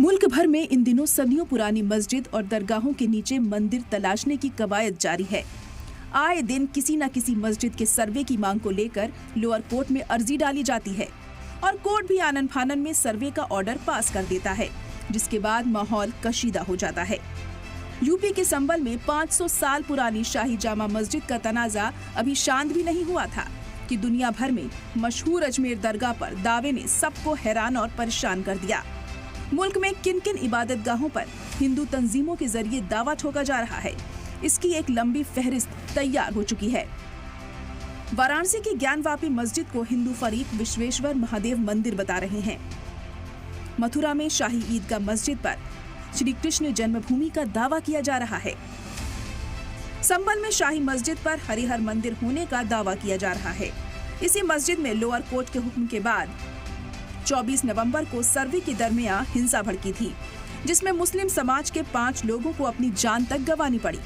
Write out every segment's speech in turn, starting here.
मुल्क भर में इन दिनों सदियों पुरानी मस्जिद और दरगाहों के नीचे मंदिर तलाशने की कवायद जारी है। आए दिन किसी न किसी मस्जिद के सर्वे की मांग को लेकर लोअर कोर्ट में अर्जी डाली जाती है और कोर्ट भी आनन फानन में सर्वे का ऑर्डर पास कर देता है, जिसके बाद माहौल कशीदा हो जाता है। यूपी के संबल में 500 साल पुरानी शाही जामा मस्जिद का तनाजा अभी शांत भी नहीं हुआ था कि दुनिया भर में मशहूर अजमेर दरगाह पर दावे ने सबको हैरान और परेशान कर दिया। मुल्क में किन किन इबादत गाहों पर हिंदू तंजीमों के जरिए दावा ठोका जा रहा है, इसकी एक लंबी फहरिस्त तैयार हो चुकी है। वाराणसी की ज्ञानवापी मस्जिद को हिंदू फरीक विश्वेश्वर महादेव मंदिर बता रहे हैं। मथुरा में शाही ईदगाह मस्जिद पर श्री कृष्ण जन्मभूमि का दावा किया जा रहा है। संबल में शाही मस्जिद पर हरिहर मंदिर होने का दावा किया जा रहा है। इसी मस्जिद में लोअर कोर्ट के हुक्म के बाद 24 नवंबर को सर्वे के दरमियान हिंसा भड़की थी, जिसमें मुस्लिम समाज के 5 लोगों को अपनी जान तक गंवानी पड़ी।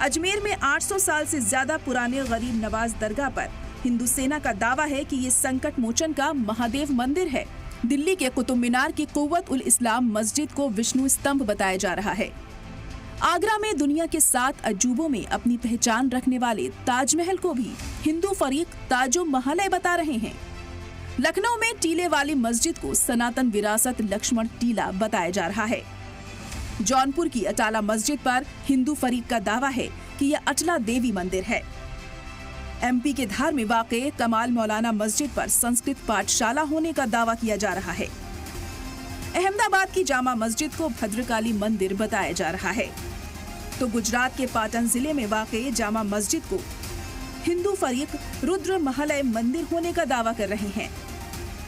अजमेर में 800 साल से ज्यादा पुराने गरीब नवाज दरगाह पर हिंदू सेना का दावा है कि ये संकट मोचन का महादेव मंदिर है। दिल्ली के कुतुब मीनार की कुव्वत उल इस्लाम मस्जिद को विष्णु स्तंभ बताया जा रहा है। आगरा में दुनिया के 7 अजूबों में अपनी पहचान रखने वाले ताजमहल को भी हिंदू फरीक ताजो महल बता रहे हैं। लखनऊ में टीले वाली मस्जिद को सनातन विरासत लक्ष्मण टीला बताया जा रहा है। जौनपुर की अटाला मस्जिद पर हिंदू फरीक का दावा है कि यह अटला देवी मंदिर है। एमपी के धार में वाक़े कमाल मौलाना मस्जिद पर संस्कृत पाठशाला होने का दावा किया जा रहा है। अहमदाबाद की जामा मस्जिद को भद्रकाली मंदिर बताया जा रहा है, तो गुजरात के पाटन जिले में वाक़े जामा मस्जिद को हिंदू फरीक रुद्र महलय मंदिर होने का दावा कर रहे हैं।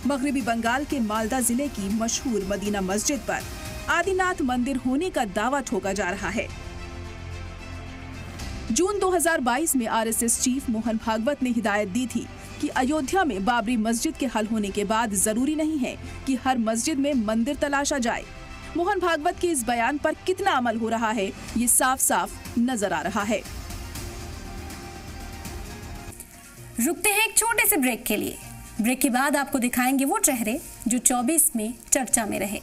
मगरिबी बंगाल के मालदा जिले की मशहूर मदीना मस्जिद पर आदिनाथ मंदिर होने का दावा ठोका जा रहा है। जून 2022 में आरएसएस चीफ मोहन भागवत ने हिदायत दी थी कि अयोध्या में बाबरी मस्जिद के हल होने के बाद जरूरी नहीं है कि हर मस्जिद में मंदिर तलाशा जाए। मोहन भागवत के इस बयान पर कितना अमल हो रहा है, ये साफ साफ नजर आ रहा है। रुकते हैं एक छोटे से ब्रेक के लिए। ब्रेक के बाद आपको दिखाएंगे वो चेहरे जो 24 में चर्चा में रहे।